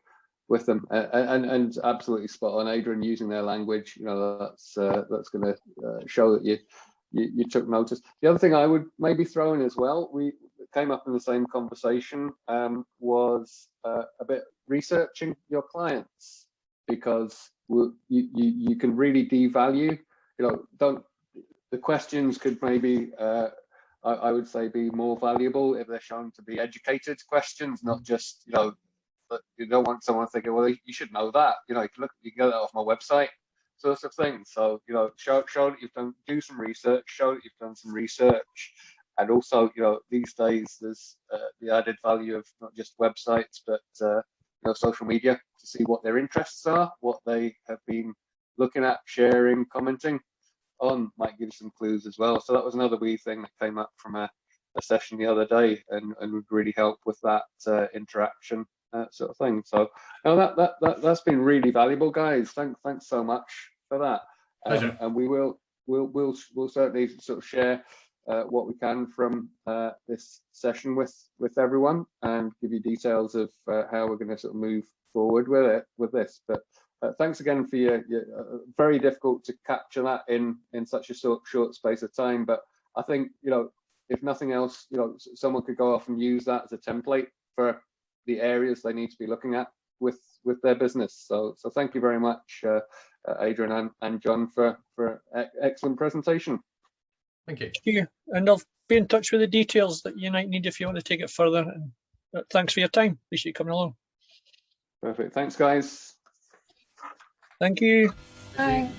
with them, and absolutely spot on, Adrian, using their language. You know, that's going to show that you took notice. The other thing I would maybe throw in as well, we came up in the same conversation, was a bit researching your clients, because you can really devalue. You know, the questions could maybe I would say be more valuable if they're shown to be educated questions, not just, you know, you don't want someone thinking, well, you should know that. You know, you can get that off my website, sorts of things. So, you know, show that you've do some research, show that you've done some research. And also, you know, these days there's the added value of not just websites, but you know, social media, to see what their interests are, what they have been looking at, sharing, commenting on, might give you some clues as well. So that was another wee thing that came up from a session the other day, and would really help with that interaction sort of thing. So that's been really valuable, guys. Thanks so much for that. And we'll certainly sort of share what we can from this session with everyone, and give you details of how we're going to sort of move forward with this. But thanks again for your very difficult to capture that in such a short space of time. But I think, you know, if nothing else, you know, someone could go off and use that as a template for the areas they need to be looking at with their business. So thank you very much, Adrian and John, for excellent presentation.
Thank you.
Thank you. And I'll be in touch with the details that you might need if you want to take it further. And thanks for your time. Appreciate you coming along.
Perfect. Thanks, guys.
Thank you.
Bye.